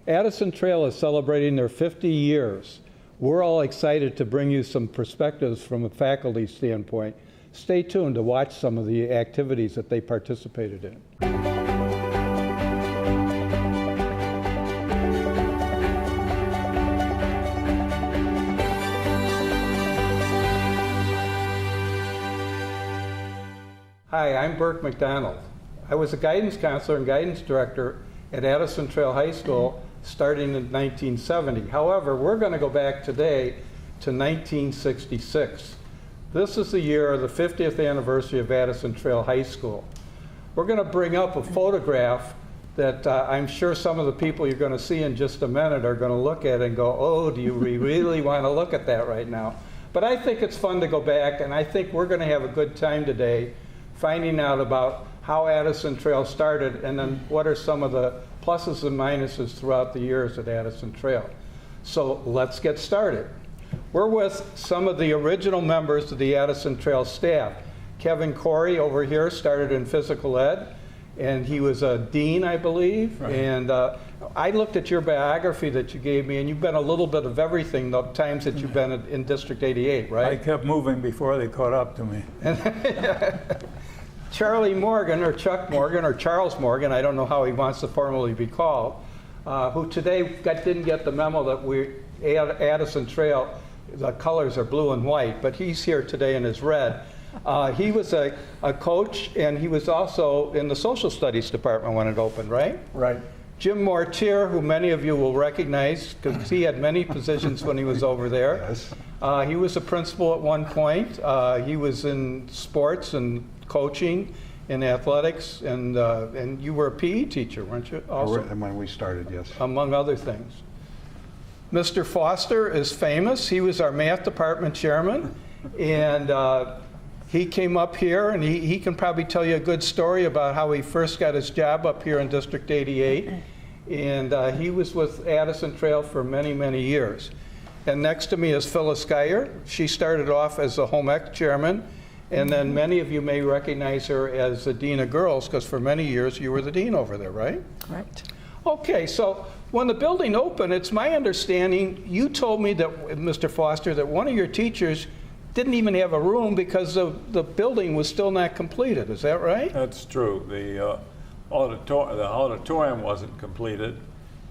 Addison Trail is celebrating their 50 years. We're all excited to bring you some perspectives from a faculty standpoint. Stay tuned to watch some of the activities that they participated in. Hi, I'm Burke McDonald. I was a guidance counselor and guidance director at Addison Trail High School starting in 1970. However, we're going to go back today to 1966. This is the year of the 50th anniversary of Addison Trail High School. We're going to bring up a photograph that I'm sure some of the people you're going to see in just a minute are going to look at and go, oh, do you really want to look at that right now? But I think it's fun to go back, and I think we're going to have a good time today finding out about how Addison Trail started and then what are some of the pluses and minuses throughout the years at Addison Trail. So let's get started. We're with some of the original members of the Addison Trail staff. Kevin Koury over here started in physical ed, and he was a dean, I believe. Right. And I looked at your biography that you gave me, and you've been a little bit of everything the times that you've been in District 88, right? I kept moving before they caught up to me. Charlie Morgan, or Chuck Morgan, or Charles Morgan, I don't know how he wants to formally be called, who today didn't get the memo that Addison Trail, the colors are blue and white, but he's here today in his red. He was a coach, and he was also in the social studies department when it opened, right? Right. Jim Mortier, who many of you will recognize because he had many positions when he was over there. Yes. He was a principal at one point. He was in sports and coaching in athletics, and you were a PE teacher, weren't you? Also, when we started, yes. Among other things. Mr. Foster is famous. He was our math department chairman, and he came up here, and he can probably tell you a good story about how he first got his job up here in District 88, and he was with Addison Trail for many, many years. And next to me is Phyllis Geyer. She started off as the home ec chairman, and then many of you may recognize her as the Dean of Girls, because for many years you were the Dean over there, right? Correct. Okay, so when the building opened, it's my understanding, you told me that, Mr. Foster, that one of your teachers didn't even have a room because the building was still not completed. Is that right? That's true. The auditorium wasn't completed,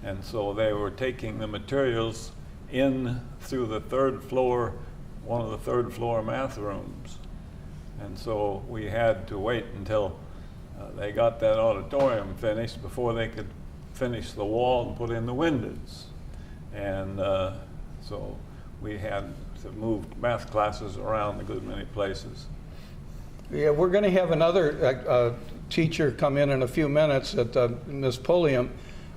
and so they were taking the materials in through the third floor, one of the third floor math rooms. And so we had to wait until they got that auditorium finished before they could finish the wall and put in the windows. And so we had to move math classes around a good many places. Yeah, we're going to have another teacher come in a few minutes, at Ms. Pulliam,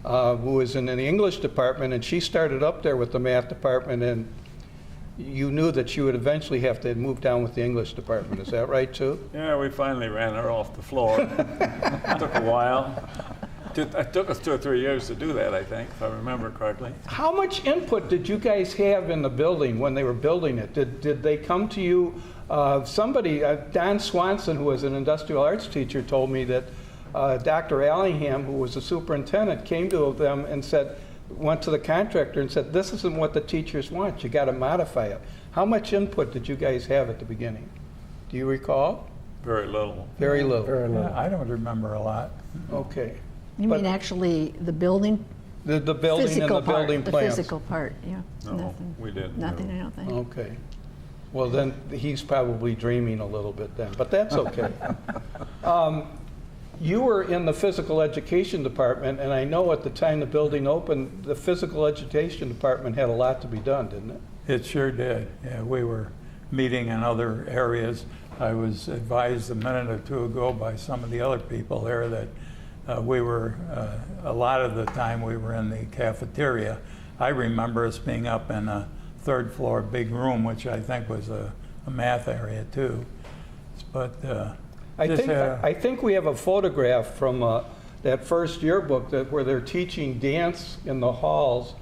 who is in the English department, and she started up there with the math department, and you knew that you would eventually have to move down with the English department. Is that right, too? Yeah, we finally ran her off the floor. It took a while. It took us 2 or 3 years to do that, I think, if I remember correctly. How much input did you guys have in the building when they were building it? Did they come to you? Somebody, Don Swanson, who was an industrial arts teacher, told me that Dr. Allingham, who was the superintendent, came to them and went to the contractor and said, this isn't what the teachers want. You got to modify it. How much input did you guys have at the beginning? Do you recall? Very little. Very little. Very little. I don't remember a lot. Okay. You mean actually the building? The building and the building plans. The physical part, yeah. No, nothing. we didn't. Nothing, I don't think. Okay. Well, then he's probably dreaming a little bit then, but that's okay. You were in the physical education department, and I know at the time the building opened, the physical education department had a lot to be done, didn't it? It sure did. Yeah, we were meeting in other areas. I was advised a minute or two ago by some of the other people there that we were, a lot of the time we were in the cafeteria. I remember us being up in a third floor big room, which I think was a math area too. But I think we have a photograph from that first yearbook where they're teaching dance in the halls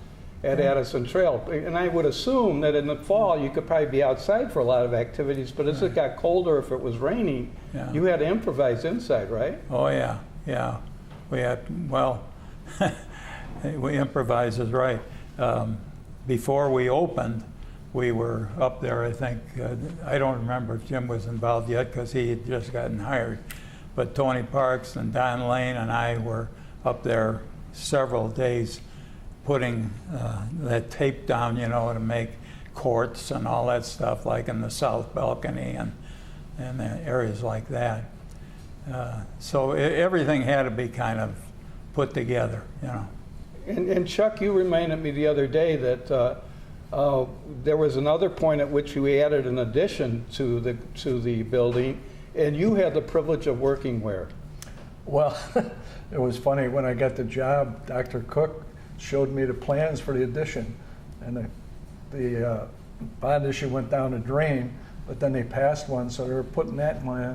at Addison Trail. And I would assume that in the fall you could probably be outside for a lot of activities, but as it got colder, if it was raining, you had to improvise inside, right? Oh yeah, yeah. We had, well, improvise is right. Before we opened, we were up there, I think, I don't remember if Jim was involved yet because he had just gotten hired. But Tony Parks and Don Lane and I were up there several days putting that tape down, you know, to make courts and all that stuff, like in the south balcony and areas like that. So everything had to be kind of put together, you know. And Chuck, you reminded me the other day that there was another point at which we added an addition to the building, and you had the privilege of working where? Well, it was funny, when I got the job, Dr. Cook showed me the plans for the addition, and the bond issue went down the drain, but then they passed one, so they were putting that in my,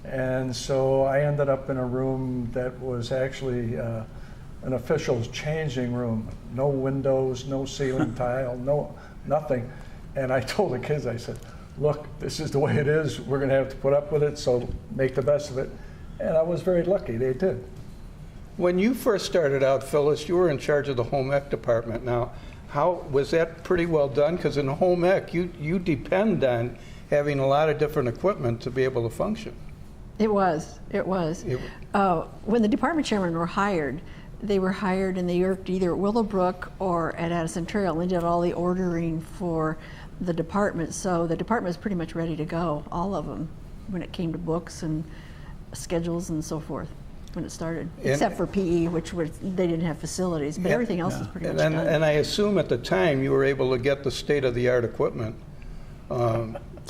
and so I ended up in a room that was actually an official's changing room. No windows, no ceiling tile, nothing. And I told the kids, I said, look, this is the way it is. We're going to have to put up with it, so make the best of it. And I was very lucky, they did. When you first started out, Phyllis, you were in charge of the home ec department. Now, how was that pretty well done? Because in the home ec, you depend on having a lot of different equipment to be able to function. It was. When the department chairmen were hired, they were hired and they worked either at Willowbrook or at Addison Trail and did all the ordering for the department. So the department was pretty much ready to go, all of them, when it came to books and schedules and so forth when it started, except for PE, which they didn't have facilities, but everything else was pretty much done. And I assume at the time you were able to get the state-of-the-art equipment.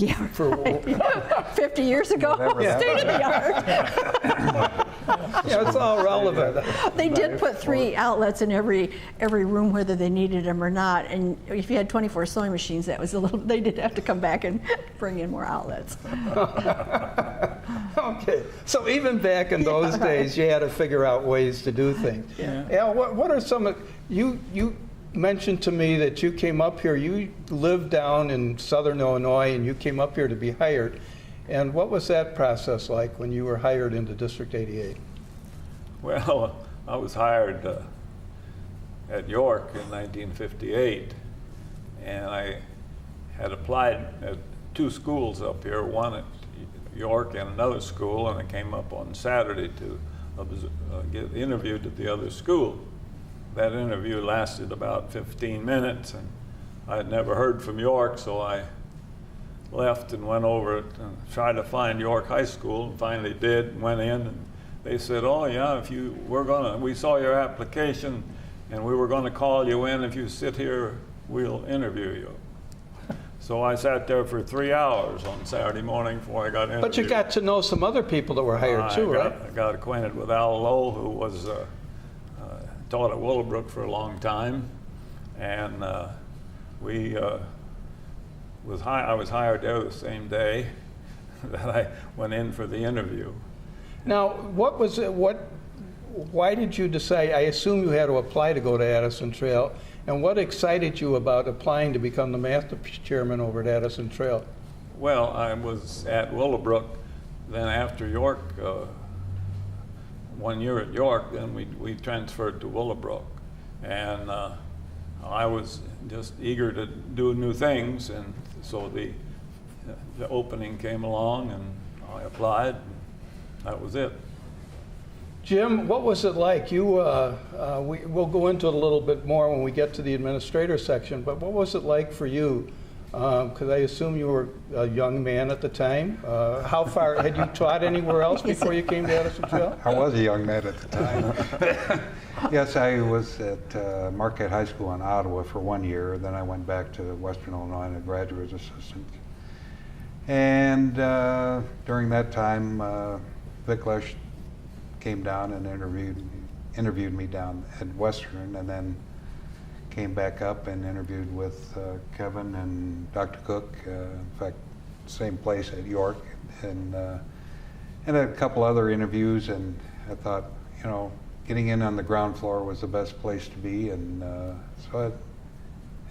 Yeah, for, right. 50 years ago, state of the art. Yeah, it's all relevant. They did put 3 outlets in every room, whether they needed them or not. And if you had 24 sewing machines, that was a little. They did have to come back and bring in more outlets. Okay, so even back in those days, you had to figure out ways to do things. Yeah. Al, what are some of you mentioned to me that you came up here? You lived down in southern Illinois, and you came up here to be hired. And what was that process like when you were hired into District 88? Well, I was hired at York in 1958, and I had applied at 2 schools up here, one at York and another school, and I came up on Saturday to get interviewed at the other school. That interview lasted about 15 minutes, and I had never heard from York, so I left and went over and tried to find York High School, and finally did, and went in, and they said, oh yeah, we saw your application, and we were gonna call you in. If you sit here, we'll interview you. So I sat there for 3 hours on Saturday morning before I got interviewed. But you got to know some other people that were hired too, right? I got acquainted with Al Lowe, who was taught at Willowbrook for a long time, and I was hired there the same day that I went in for the interview. Now, what was it? Why did you decide? I assume you had to apply to go to Addison Trail, and what excited you about applying to become the master chairman over at Addison Trail? Well, I was at Willowbrook, then after York. 1 year at York, then we transferred to Willowbrook, and I was just eager to do new things, and so the opening came along, and I applied, and that was it. Jim, what was it like? We'll go into it a little bit more when we get to the administrator section, but what was it like for you? Because I assume you were a young man at the time. How far, had you taught anywhere else before you came to Addison Trail? I was a young man at the time. Yes, I was at Marquette High School in Ottawa for 1 year. Then I went back to Western Illinois and a graduate assistant. And during that time, Vic Lester came down and interviewed me down at Western, and then came back up and interviewed with Kevin and Dr. Cook, in fact, same place at York, and a couple other interviews, and I thought, getting in on the ground floor was the best place to be, and so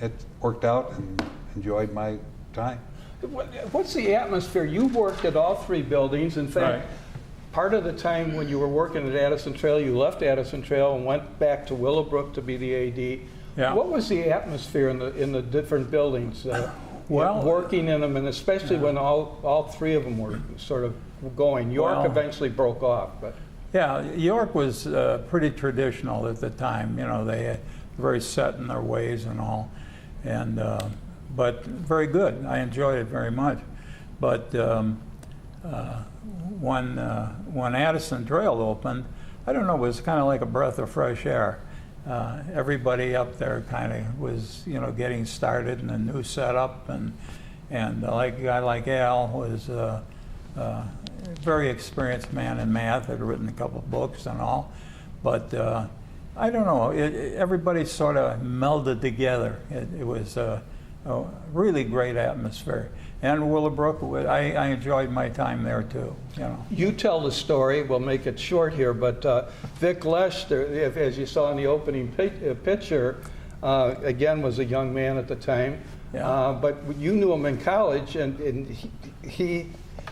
it worked out, and enjoyed my time. What's the atmosphere? You've worked at all 3 buildings. In fact, Right. part of the time when you were working at Addison Trail, you left Addison Trail and went back to Willowbrook to be the AD. Yeah. What was the atmosphere in the different buildings? Well, working in them, and especially when all three of them were sort of going. York eventually broke off, but yeah, York was pretty traditional at the time. You know, they had very set in their ways and all, and but very good. I enjoyed it very much. But when Addison Trail opened, I don't know, it was kind of like a breath of fresh air. Everybody up there kind of was, you know, getting started in a new setup, and like a guy like Al was a very experienced man in math, had written a couple of books and all, but I don't know, everybody sort of melded together. It was a really great atmosphere. And Willowbrook, I enjoyed my time there too. You know. You tell the story. We'll make it short here, but Vic Lester, as you saw in the opening picture, again was a young man at the time. Yeah. But you knew him in college, and he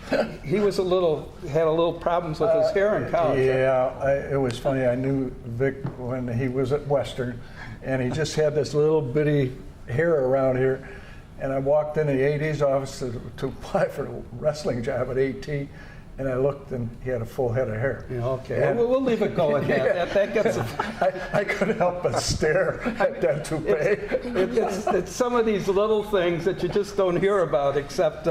was had a little problems with his hair in college. Yeah, it was funny. I knew Vic when he was at Western, and he just had this little bitty hair around here. And I walked in the AD's office to apply for a wrestling job at AT, and I looked, and he had a full head of hair. Yeah, okay, we'll leave it go at that. That gets. I couldn't help but stare at that toupee. It's some of these little things that you just don't hear about, except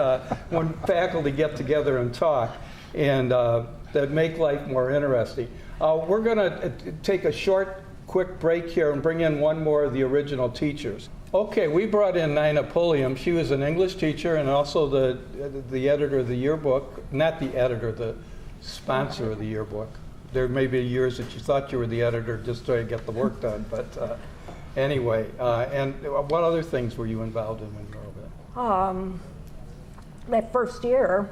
when faculty get together and talk, and that make life more interesting. We're going to take a short, quick break here and bring in one more of the original teachers. Okay, we brought in Nina Pulliam. She was an English teacher and also the editor of the yearbook. Not the editor, the sponsor of the yearbook. There may be years that you thought you were the editor just to get the work done, but anyway. And what other things were you involved in when you were over there? That first year,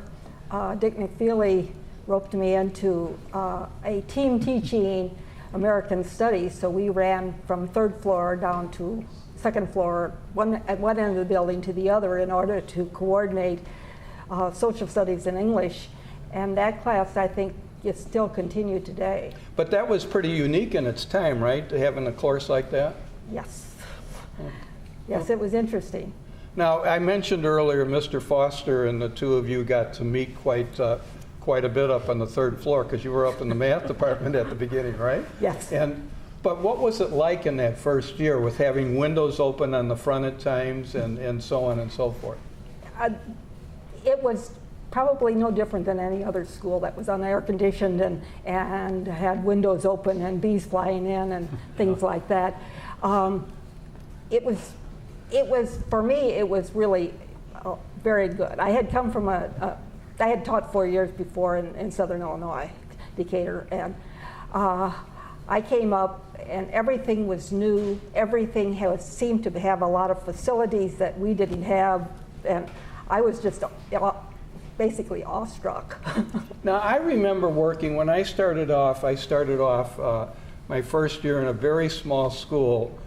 Dick McFeely roped me into a team teaching American Studies, so we ran from third floor down to second floor, at one end of the building to the other, in order to coordinate social studies and English. And that class, I think, is still continued today. But that was pretty unique in its time, right, having a course like that? Yes. Yes, it was interesting. Now, I mentioned earlier Mr. Foster and the two of you got to meet quite a bit up on the third floor, because you were up in the math department at the beginning, right? Yes. But what was it like in that first year with having windows open on the front at times and so on and so forth? It was probably no different than any other school that was unair conditioned and had windows open and bees flying in and things like that. It was for me, it was really very good. I had come from I had taught 4 years before in Southern Illinois, Decatur, and I came up and everything was new. Everything seemed to have a lot of facilities that we didn't have, and I was just basically awestruck. Now, I remember working, when I started off my first year in a very small school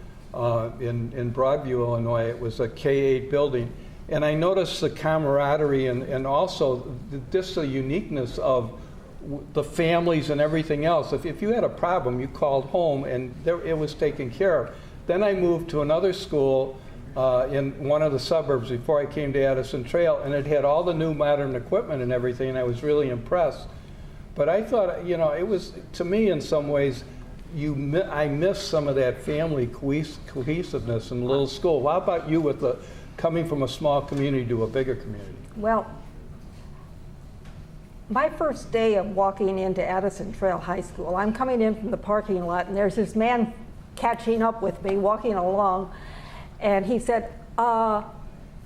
in Broadview, Illinois. It was a K-8 building, and I noticed the camaraderie and also just the uniqueness of the families and everything else. If you had a problem, you called home and it was taken care of. Then I moved to another school in one of the suburbs before I came to Addison Trail, and it had all the new modern equipment and everything, and I was really impressed. But I thought, you know, it was, to me in some ways, I missed some of that family cohesiveness in little school. How about you with coming from a small community to a bigger community? Well, my first day of walking into Addison Trail High School, I'm coming in from the parking lot, and there's this man catching up with me, walking along, and he said,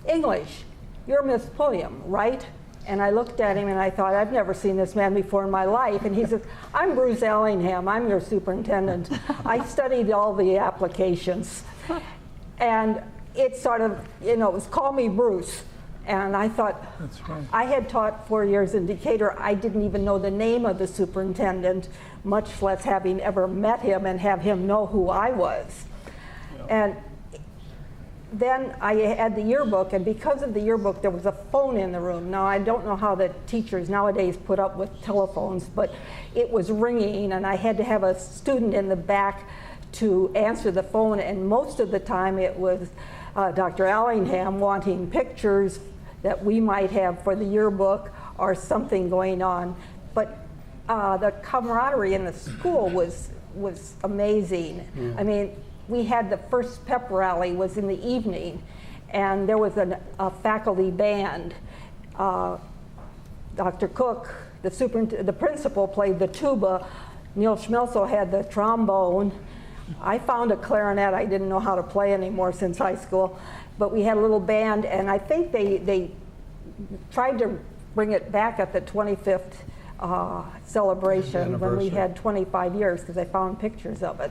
English, you're Miss Pulliam, right? And I looked at him and I thought, I've never seen this man before in my life. And he says, I'm Bruce Allingham, I'm your superintendent. I studied all the applications. And it sort of, you know, it was call me Bruce. And I thought, That's right. I had taught 4 years in Decatur. I didn't even know the name of the superintendent, much less having ever met him and have him know who I was. Yeah. And then I had the yearbook, and because of the yearbook, there was a phone in the room. Now, I don't know how the teachers nowadays put up with telephones, but it was ringing, and I had to have a student in the back to answer the phone, and most of the time it was Dr. Allingham wanting pictures that we might have for the yearbook or something going on. But the camaraderie in the school was amazing. I mean, we had the first pep rally was in the evening, and there was a faculty band. Dr. Cook, the principal, played the tuba. Neil Schmelzo had the trombone. I found a clarinet. I didn't know how to play anymore since high school, but we had a little band, and I think they tried to bring it back at the 25th celebration when we had 25 years, because I found pictures of it.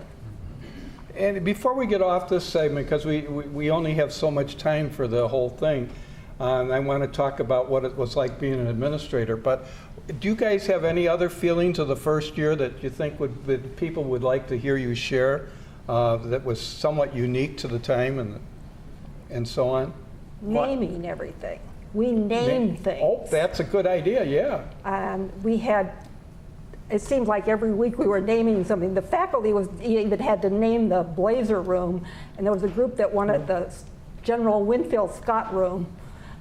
And before we get off this segment, because we only have so much time for the whole thing, I want to talk about what it was like being an administrator. But do you guys have any other feelings of the first year that you think that people would like to hear you share that was somewhat unique to the time and so on? Naming everything. We named things. Oh, that's a good idea, yeah. And we had, it seemed like every week we were naming something. The faculty even had to name the Blazer room, and there was a group that wanted the General Winfield Scott room,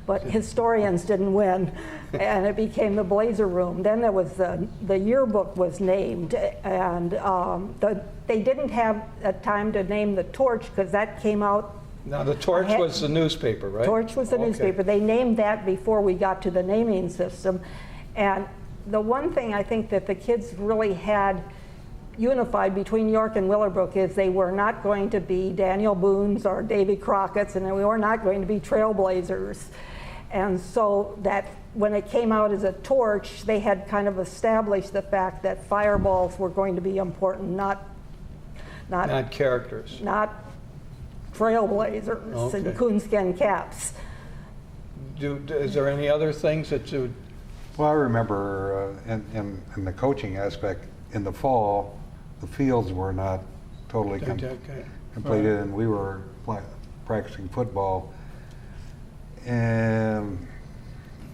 but historians didn't win, and it became the Blazer room. Then there was the yearbook was named, and they didn't have a time to name the Torch, because that came out. Now, the Torch was the newspaper, right? Torch was the newspaper. They named that before we got to the naming system. And the one thing I think that the kids really had unified between York and Willowbrook is they were not going to be Daniel Boone's or Davy Crockett's, and we were not going to be trailblazers. And so that when it came out as a Torch, they had kind of established the fact that fireballs were going to be important, not characters. Not trailblazers and coonskin caps. Is there any other things that you? Well, I remember in the coaching aspect, in the fall, the fields were not totally completed, and we were practicing football. And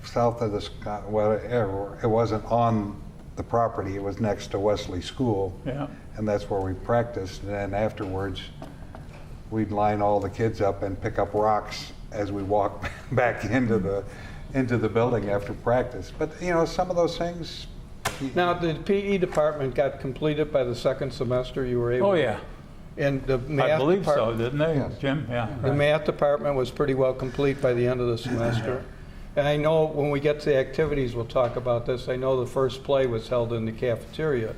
south of the well, it wasn't on the property; it was next to Wesley School, and that's where we practiced. And then afterwards, we'd line all the kids up and pick up rocks as we walked back into the building after practice. But you know, some of those things. Now, the PE department got completed by the second semester. You were able. Oh yeah. And the math I believe department, so, didn't they, Yes. Jim? Yeah. the right. math department was pretty well complete by the end of the semester. And I know when we get to the activities, we'll talk about this. I know the first play was held in the cafeteria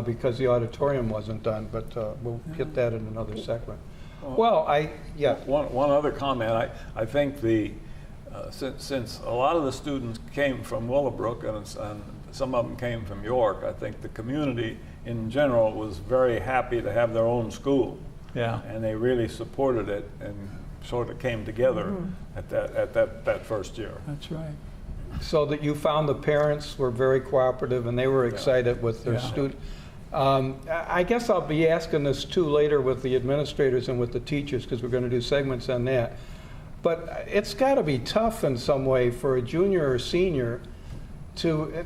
because the auditorium wasn't done, but we'll get that in another segment. Well, One other comment. I think since a lot of the students came from Willowbrook and some of them came from York, I think the community in general was very happy to have their own school. Yeah. And they really supported it and sort of came together at that first year. That's right. so that you found the parents were very cooperative and they were excited with their students. I guess I'll be asking this too later with the administrators and with the teachers, because we're going to do segments on that. But it's got to be tough in some way for a junior or senior to,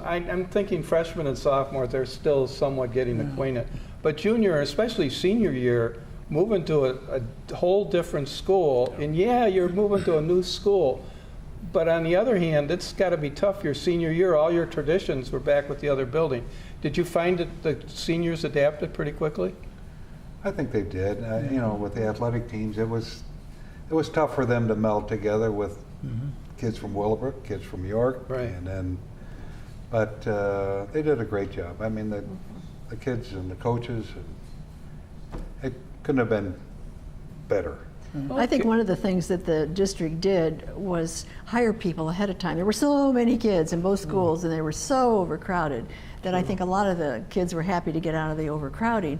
I'm thinking freshmen and sophomore, they're still somewhat getting acquainted. But junior, especially senior year, moving to a whole different school, and you're moving to a new school. But on the other hand, it's got to be tough your senior year. All your traditions were back with the other building. Did you find that the seniors adapted pretty quickly? I think they did. You know, with the athletic teams, it was tough for them to meld together with kids from Willowbrook, kids from York, Right. and then, but they did a great job. I mean, the kids and the coaches, it couldn't have been better. I think one of the things that the district did was hire people ahead of time. There were so many kids in both schools, and they were so overcrowded that I think a lot of the kids were happy to get out of the overcrowding.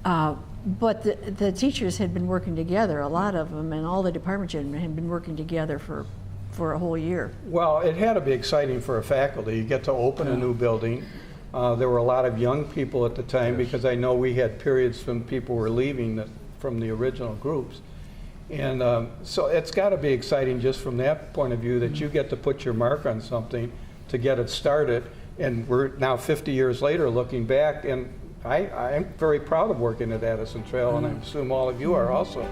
But the teachers had been working together, a lot of them, and all the department children had been working together for a whole year. Well, it had to be exciting for a faculty. You get to open a new building. There were a lot of young people at the time, because I know we had periods when people were leaving from the original groups. And so it's got to be exciting just from that point of view that you get to put your mark on something to get it started. And we're now 50 years later looking back, and I'm very proud of working at Addison Trail, and I assume all of you are also.